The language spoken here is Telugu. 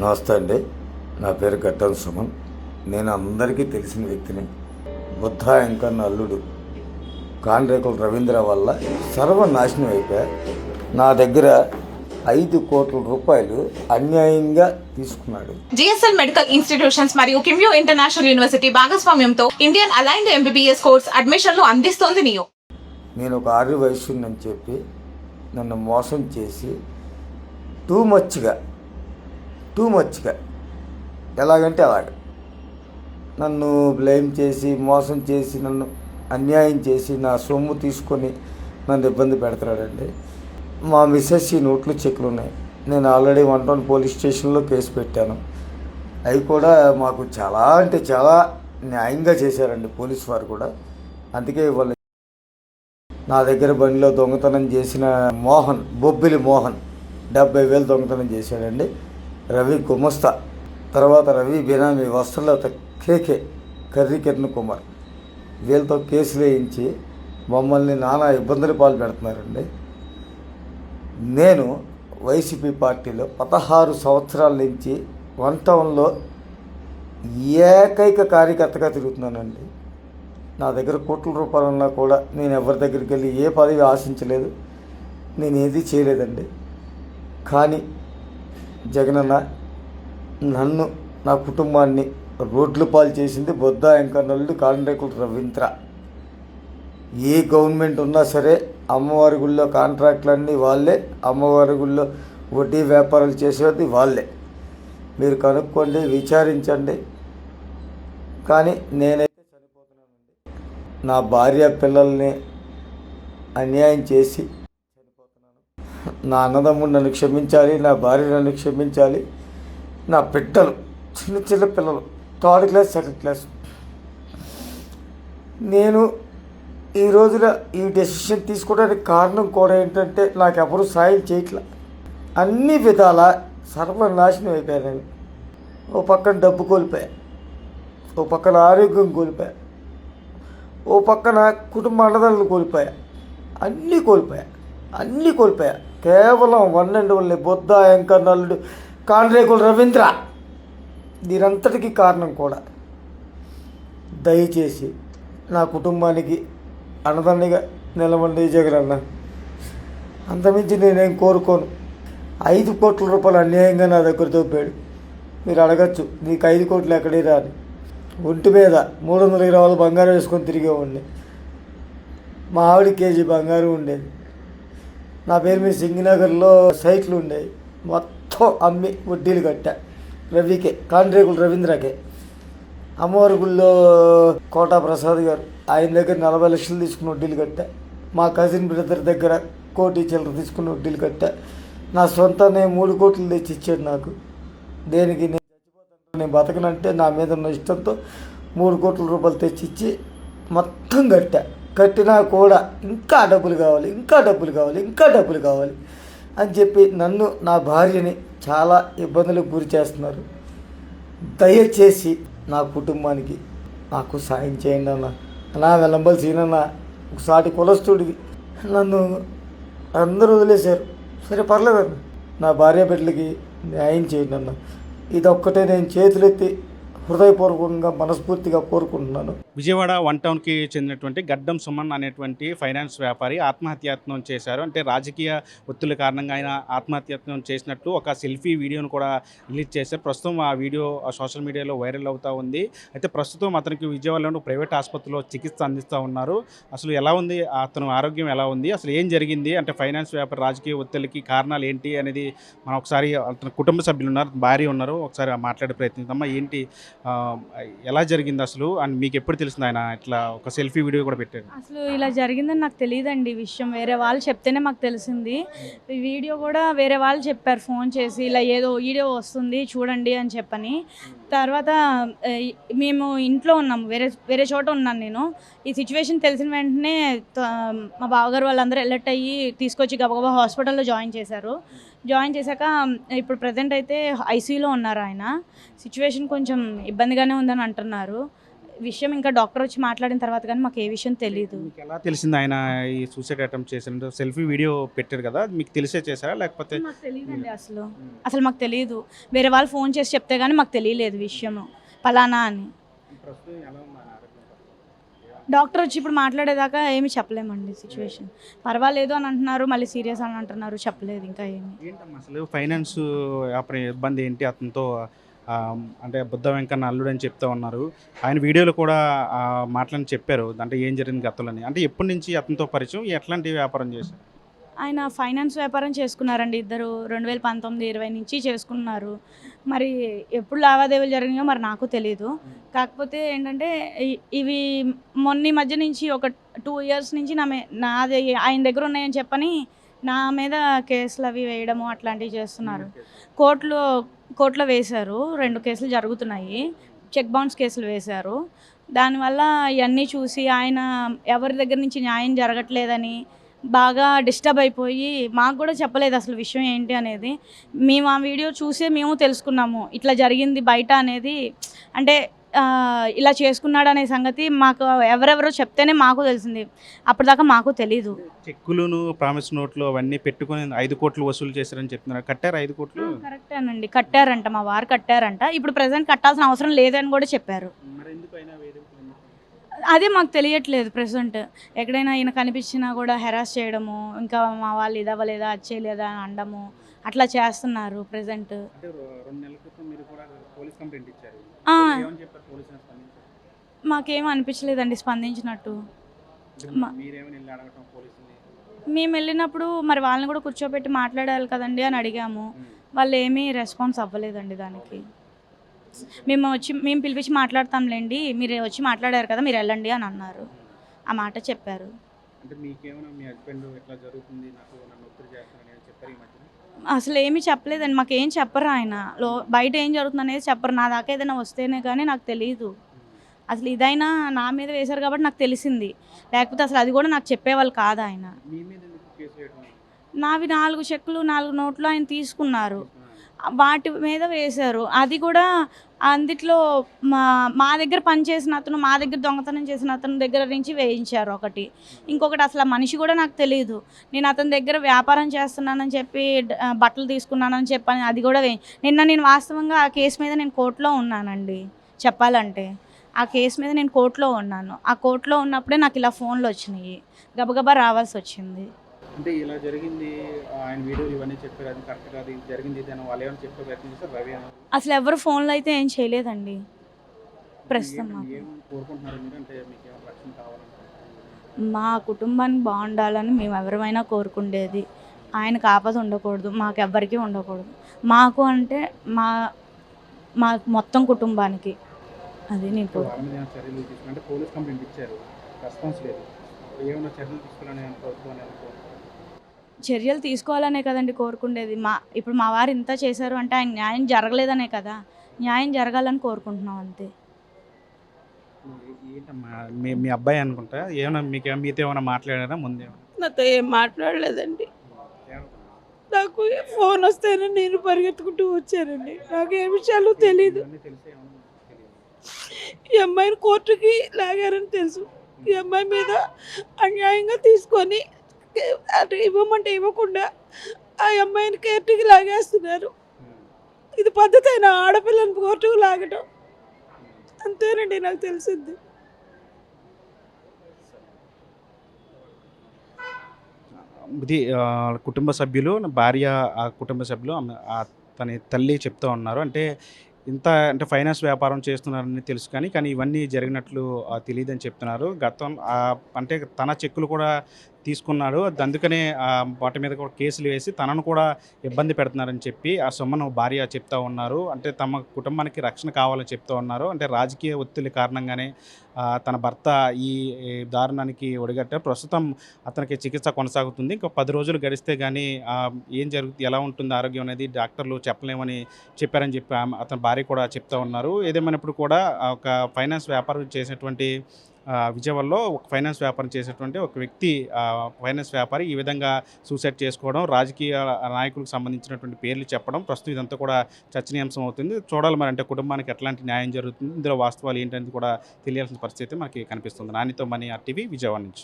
నమస్తే అండి. నా పేరు గడ్డం సుమన్. నేను అందరికీ తెలిసిన వ్యక్తిని. బుద్ధ వెంకన్న అల్లుడు కాండ్రేకుల రవీంద్ర వల్ల సర్వనాశనం అయిపోయా. నా దగ్గర 5 కోట్ల రూపాయలు అన్యాయంగా తీసుకున్నాడు. జిఎస్ఎల్ మెడికల్ ఇన్స్టిట్యూషన్స్ మరియు కిమ్యూ ఇంటర్నేషనల్ యూనివర్సిటీ భాగస్వామ్యంతో ఇండియన్ అలైన్డ్ ఎంబీబీఎస్ కోర్స్ అడ్మిషన్లు అందిస్తోంది నియో. నేను ఒక 6 వయసుని చెప్పి నన్ను మోసం చేసి టూ మచ్గా ఎలాగంటే అలాగ నన్ను బ్లేమ్ చేసి మోసం చేసి నన్ను అన్యాయం చేసి నా సొమ్ము తీసుకొని నన్ను ఇబ్బంది పెడతాడండి. మా మిస్సెస్ ఈ నోట్లు చెక్కులు ఉన్నాయి. నేను ఆల్రెడీ 1 పోలీస్ స్టేషన్లో కేసు పెట్టాను. అవి కూడా మాకు చాలా అంటే చాలా న్యాయంగా చేశారండి పోలీసు వారు కూడా. అందుకే వాళ్ళు నా దగ్గర బండిలో దొంగతనం చేసిన బొబ్బిలి మోహన్ 70,000 దొంగతనం చేశాడండి. రవి గుమస్తా, తర్వాత రవి బినామీ వస్త్రలత కేకే కర్రీ కిరణ్ కుమార్, వీళ్ళతో కేసులు వేయించి మమ్మల్ని నానా ఇబ్బందులు పాలు పెడుతున్నారండి. నేను వైసీపీ పార్టీలో 16 సంవత్సరాల నుంచి 1 టౌన్లో ఏకైక కార్యకర్తగా తిరుగుతున్నానండి. నా దగ్గర కోట్ల రూపాయలు ఉన్నా కూడా నేను ఎవరి దగ్గరికి వెళ్ళి ఏ పదవి ఆశించలేదు, నేను ఏది చేయలేదండి. కానీ జగనన్న నన్ను నా కుటుంబాన్ని రోడ్లు పాలు చేసింది బొద్దా వెంకన్నల్లుడు కాండ్రేకుల రవీంద్ర. ఏ గవర్నమెంట్ ఉన్నా సరే అమ్మవారి గుళ్ళో కాంట్రాక్టులన్నీ వాళ్ళే, అమ్మవారి గుళ్ళో వడ్డీ వ్యాపారాలు చేసేది వాళ్ళే. మీరు కనుక్కోండి, విచారించండి. కానీ నేనైతే చనిపోతున్నానండి. నా భార్య పిల్లల్ని అన్యాయం చేసి చనిపోతున్నాను. నా అన్నదమ్ముడు నన్ను క్షమించాలి, నా భార్య నన్ను క్షమించాలి. నా బిడ్డలు చిన్న పిల్లలు 3rd క్లాస్ 2nd క్లాస్. నేను ఈ రోజున ఈ డెసిషన్ తీసుకోవడానికి కారణం కూడా ఏంటంటే నాకు ఎవరు సాయం చేయట్లా. అన్ని విధాల సర్వనాశనం అయిపోయాను. ఓ పక్కన డబ్బు కోల్పోయా, ఓ పక్కన ఆరోగ్యం కోల్పోయా, ఓ పక్కన కుటుంబ అండదండలు కోల్పోయా, అన్నీ కోల్పోయా. కేవలం 1 and only బొద్దా వెంకన్నల్లుడు కాండ్రేకుల రవీంద్ర. దీనంతటికీ కారణం కూడా దయచేసి నా కుటుంబానికి అన్నదండగా నిలవండి జగనన్న. అంతమించి నేనేం కోరుకోను. 5 కోట్ల రూపాయలు అన్యాయంగా నా దగ్గర తోపాడు. మీరు అడగచ్చు, నీకు 5 కోట్లు ఎక్కడే రాని. ఒంటి మీద 300 గ్రాముల బంగారం వేసుకొని తిరిగేవాడిని. మా ఆవిడ కేజీ బంగారం ఉండేది. నా పేరు మీద సింగినగర్లో సైట్లు ఉండేవి. మొత్తం అమ్మి వడ్డీలు కట్టా రవికే, కాండ్రేకుల రవీంద్రకే. అమ్మవారి గుళ్ళో కోటా ప్రసాద్ గారు, ఆయన దగ్గర 40 లక్షలు తీసుకుని వడ్డీలు కట్టా. మా కజిన్ బ్రదర్ దగ్గర 1 కోటి చిల్లర తీసుకుని వడ్డీలు కట్టా. నా సొంతనే 3 కోట్లు తెచ్చి ఇచ్చాడు నాకు. దేనికి? నేను చచ్చిపోతాను, నేను బతకనంటే నా మీద ఉన్న ఇష్టంతో 3 కోట్ల రూపాయలు తెచ్చిచ్చి మొత్తం కట్టినా కూడా ఇంకా డబ్బులు కావాలి అని చెప్పి నన్ను, నా భార్యని చాలా ఇబ్బందులకు గురి చేస్తున్నారు. దయచేసి నా కుటుంబానికి నాకు సాయం చేయండి అన్న. నా వెల్లంబల్ సీనన్న ఒకసారి కులస్తుడివి, నన్ను అందరూ వదిలేశారు. సరే పర్లేదన్న, నా భార్య బిడ్డలకి న్యాయం చేయండి అన్న. ఇదొక్కటే నేను చేతులెత్తి హృదయపూర్వకంగా మనస్ఫూర్తిగా కోరుకుంటున్నాను. విజయవాడ 1 టౌన్కి చెందినటువంటి గడ్డం సుమన్ అనేటువంటి ఫైనాన్స్ వ్యాపారి ఆత్మహత్యాయత్నం చేశారు. అంటే రాజకీయ ఒత్తిళ్ల కారణంగా ఆయన ఆత్మహత్యాయత్నం చేసినట్లు ఒక సెల్ఫీ వీడియోను కూడా రిలీజ్ చేశారు. ప్రస్తుతం ఆ వీడియో సోషల్ మీడియాలో వైరల్ అవుతూ ఉంది. అయితే ప్రస్తుతం అతనికి విజయవాడలో ప్రైవేట్ ఆసుపత్రిలో చికిత్స అందిస్తూ ఉన్నారు. అసలు ఎలా ఉంది అతను ఆరోగ్యం, ఎలా ఉంది, అసలు ఏం జరిగింది, అంటే ఫైనాన్స్ వ్యాపారి రాజకీయ ఒత్తిడికి కారణాలు ఏంటి అనేది మనం ఒకసారి అతని కుటుంబ సభ్యులు ఉన్నారు, భార్య ఉన్నారు, ఒకసారి మాట్లాడే ప్రయత్నిద్దామా. ఏంటి, ఎలా జరిగింది అసలు, అండ్ మీకు ఎప్పుడు తెలిసింది ఆయన ఇట్లా ఒక సెల్ఫీ వీడియో కూడా పెట్టారు? అసలు ఇలా జరిగిందని నాకు తెలియదండి. ఈ విషయం వేరే వాళ్ళు చెప్తేనే మాకు తెలిసింది. ఈ వీడియో కూడా వేరే వాళ్ళు చెప్పారు ఫోన్ చేసి, ఇలా ఏదో వీడియో వస్తుంది చూడండి అని చెప్పని. తర్వాత మేము ఇంట్లో ఉన్నాము, వేరే చోట ఉన్నాను నేను. ఈ సిచ్యువేషన్ తెలిసిన వెంటనే మా బావగారు వాళ్ళందరూ అలర్ట్ అయ్యి తీసుకొచ్చి గబగబా హాస్పిటల్లో జాయిన్ చేశాక ఇప్పుడు ప్రజెంట్ అయితే ఐసీయూలో ఉన్నారు ఆయన. సిచ్యువేషన్ కొంచెం ఇబ్బందిగానే ఉందని అంటున్నారు. విషయం ఇంకా డాక్టర్ వచ్చి మాట్లాడిన తర్వాత కానీ మాకు ఏ విషయం తెలియదు. మీకు ఎలా తెలిసింది ఆయన ఈ సూసైడ్ అటెంప్ట్ చేసిన సెల్ఫీ వీడియో పెట్టారు కదా, మీకు తెలిసే చేశారా లేకపోతే? మాకు తెలియదండి అసలు మాకు తెలియదు. వేరే వాళ్ళు ఫోన్ చేసి చెప్తే కానీ మాకు తెలియలేదు విషయం పలానా అని. ప్రస్తుతం ఎలా ఉంది ఆయన ఆరోగ్యం? డాక్టర్ వచ్చి ఇప్పుడు మాట్లాడేదాకా ఏమి చెప్పలేమండి. సిచ్యువేషన్ పర్వాలేదు అని అంటున్నారు, మళ్ళీ సీరియస్ అని అంటున్నారు, చెప్పలేదు ఇంకా ఏమి. ఏంటమ్మా అసలు ఫైనాన్స్ వ్యాపారం ఇబ్బంది ఏంటి అతనితో? అంటే బుద్ధ వెంకన్న అల్లుడు అని చెప్తా ఉన్నారు. ఆయన వీడియోలో కూడా మాటలని చెప్పారు, అంటే ఏం జరిగింది గతంలోని. అంటే ఎప్పటి నుంచి అతనితో పరిచయం, ఎట్లాంటి వ్యాపారం చేశారు? ఆయన ఫైనాన్స్ వ్యాపారం చేసుకున్నారండి ఇద్దరు. 2019-20 నుంచి చేసుకున్నారు. మరి ఎప్పుడు లావాదేవీలు జరిగినాయో మరి నాకు తెలియదు. కాకపోతే ఏంటంటే ఇవి మొన్న ఈ మధ్య నుంచి ఒక 2 years నుంచి నాది ఆయన దగ్గర ఉన్నాయని చెప్పని నా మీద కేసులు అవి వేయడము అట్లాంటివి చేస్తున్నారు. కోర్టులో వేశారు. 2 కేసులు జరుగుతున్నాయి. చెక్ బౌన్స్ కేసులు వేశారు. దానివల్ల ఇవన్నీ చూసి ఆయన ఎవరి దగ్గర నుంచి న్యాయం జరగట్లేదని బాగా డిస్టర్బ్ అయిపోయి మాకు కూడా చెప్పలేదు అసలు విషయం ఏంటి అనేది. మేము ఆ వీడియో చూసే మేము తెలుసుకున్నాము ఇట్లా జరిగింది బయట అనేది. అంటే ఇలా చేసుకున్నాడు అనే సంగతి మాకు ఎవరెవరో చెప్తేనే మాకు తెలిసింది. అప్పటిదాకా మాకు తెలీదు. చెక్కులను ప్రామిస్ నోట్లు అవన్నీ పెట్టుకుని 5 కోట్లు వసూలు చేశారని చెప్తున్నారు. కట్టారు 5 కోట్లు? కరెక్టేనండి, కట్టారంట. మా వారు కట్టారంట. ఇప్పుడు ప్రెసెంట్ కట్టాల్సిన అవసరం లేదని కూడా చెప్పారు. మరి ఎందుకు అయినా అదే మాకు తెలియట్లేదు. ప్రెసెంట్ ఎక్కడైనా ఈయన కనిపించినా కూడా హెరాస్ చేయడము, ఇంకా మా వాళ్ళు ఇది అవ్వలేదా అది చేయలేదా అని అనడము అట్లా చేస్తున్నారు ప్రెసెంట్. అంటే 2 నెలల క్రితం మీరు కూడా పోలీస్ కంప్లైంట్ ఇచ్చారు. ఏమని చెప్పారు పోలీసులు? స్పందించారు? మాకేం అనిపించలేదండి స్పందించినట్టు. మీరేమని వెళ్ళి అడగటం పోలీసుని? మేము వెళ్ళినప్పుడు మరి వాళ్ళని కూడా కూర్చోబెట్టి మాట్లాడాలి కదండి అని అడిగాము. వాళ్ళు ఏమీ రెస్పాన్స్ అవ్వలేదండి దానికి. మేము పిలిపించి మాట్లాడతాంలేండి, మీరు వచ్చి మాట్లాడారు కదా మీరు వెళ్ళండి అని అన్నారు. ఆ మాట చెప్పారు. అంటే మీకేమైనా మీ హస్బెండ్ ఎట్లా జరుగుతుంది, నాకు నన్ను ఒత్తిడి చేస్తానని చెప్పారు ఈ మధ్యన? అసలు ఏమీ చెప్పలేదండి. మాకేం చెప్పరు ఆయన. బయట ఏం జరుగుతుంది అనేది చెప్పరు. నా దాకా ఏదైనా వస్తేనే కానీ నాకు తెలియదు. అసలు ఇదైనా నా మీద వేశారు కాబట్టి నాకు తెలిసింది, లేకపోతే అసలు అది కూడా నాకు చెప్పేవాళ్ళు కాదు ఆయన. మీ మీద ఎందుకు కేసు వేయడం? నావి 4 చెక్కులు 4 నోట్లు ఆయన తీసుకున్నారు, వాటి మీద వేశారు. అది కూడా అందుట్లో మా దగ్గర పనిచేసిన అతను, మా దగ్గర దొంగతనం చేసిన అతని దగ్గర నుంచి వేయించారు ఒకటి. ఇంకొకటి అసలు మనిషి కూడా నాకు తెలియదు. నేను అతని దగ్గర వ్యాపారం చేస్తున్నానని చెప్పి బట్టలు తీసుకున్నానని చెప్పని అది కూడా నేను వాస్తవంగా ఆ కేసు మీద నేను కోర్టులో ఉన్నానండి. చెప్పాలంటే ఆ కేసు మీద నేను కోర్టులో ఉన్నాను. ఆ కోర్టులో ఉన్నప్పుడే నాకు ఇలా ఫోన్లు వచ్చినాయి, గబగబా రావాల్సి వచ్చింది. అంటే ఇలా జరిగింది, ఆయన వీడియోలు ఇవన్నీ చెప్పారు, అది కరెక్ట్ కాదు, ఇది జరిగింది ఇది అని వాళ్ళు ఏమైనా చెప్పే ప్రయత్నం చేస్తారు? రవి అసలు ఎవరు ఫోన్లో అయితే ఏం చేయలేదండి ప్రస్తుతం. కోరుకుంటున్నారు మీరు? అంటే మీకు ఏమైనా రక్షణ కావాలనుకుంటున్నారు? మా కుటుంబానికి బాగుండాలని మేము ఎవరిమైనా కోరుకుండేది. ఆయనకు ఆపద ఉండకూడదు, మాకెవ్వరికీ ఉండకూడదు. మాకు అంటే మా మొత్తం కుటుంబానికి అది నేను చర్యలు తీసుకుంటే పోలీస్ కంప్లైంట్ ఇచ్చారు, రెస్పాన్స్ లేదు. ఏమైనా చర్యలు తీసుకోవాలని చర్యలు తీసుకోవాలనే కదండి కోరుకుండేది. ఇప్పుడు మా వారు ఇంత చేశారు అంటే ఆయన న్యాయం జరగలేదనే కదా. న్యాయం జరగాలని కోరుకుంటున్నాం అంతే. ఏంటమ్మా మీ అబ్బాయి అనుకుంటా, ఏమైనా మీతో ఏమైనా మాట్లాడారా ముందే? నాతో ఏం మాట్లాడలేదండి. నాకు ఫోన్ వస్తేనే నేను పరిగెత్తుకుంటూ వచ్చానండి. నాకు ఏ విషయాలు తెలీదు. ఈ అమ్మాయిని కోర్టుకి లాగారని తెలుసు. ఈ అమ్మాయి మీద అన్యాయంగా తీసుకొని అటు ఇవ్వమంటే ఇవ్వకుండా ఆ అమ్మాయిని కోర్టుకి లాగేస్తున్నారు. ఇది పద్ధతి అయినా ఆడపిల్లని కోర్టుకు లాగటం? అంతేనండి నాకు తెలిసింది. ఇది కుటుంబ సభ్యులు, భార్య కుటుంబ సభ్యులు, తన తల్లి చెప్తూ ఉన్నారు. అంటే ఫైనాన్స్ వ్యాపారం చేస్తున్నారని తెలుసు కానీ ఇవన్నీ జరిగినట్లు తెలియదని చెప్తున్నారు. అంటే తన చెక్కులు కూడా తీసుకున్నాడు, అందుకనే వాటి మీద కూడా కేసులు వేసి తనను కూడా ఇబ్బంది పెడుతున్నారని చెప్పి ఆ సొమ్మను భార్య చెప్తా ఉన్నారు. అంటే తమ కుటుంబానికి రక్షణ కావాలని చెప్తూ ఉన్నారు. అంటే రాజకీయ ఒత్తిడి కారణంగానే తన భర్త ఈ దారుణానికి ఒడిగట్టారు. ప్రస్తుతం అతనికి చికిత్స కొనసాగుతుంది. ఇంకా 10 రోజులు గడిస్తే కానీ ఏం జరుగుతుంది, ఎలా ఉంటుంది ఆరోగ్యం అనేది డాక్టర్లు చెప్పలేమని చెప్పారని చెప్పి అతని భార్య కూడా చెప్తా ఉన్నారు. ఏదేమైనప్పుడు కూడా ఒక ఫైనాన్స్ వ్యాపారం చేసినటువంటి విజయవాడలో ఒక ఫైనాన్స్ వ్యాపారం చేసేటువంటి ఒక వ్యక్తి ఫైనాన్స్ వ్యాపారి ఈ విధంగా సూసైడ్ చేసుకోవడం, రాజకీయ నాయకులకు సంబంధించినటువంటి పేర్లు చెప్పడం ప్రస్తుతం ఇదంతా కూడా చర్చనీయాంశం అవుతుంది. చూడాలి మరి అంటే కుటుంబానికి ఎట్లాంటి న్యాయం జరుగుతుంది, ఇందులో వాస్తవాలు ఏంటనేది కూడా తెలియాల్సిన పరిస్థితి మనకి కనిపిస్తుంది. నానితో మనీ RTV విజయవాడ నుంచి.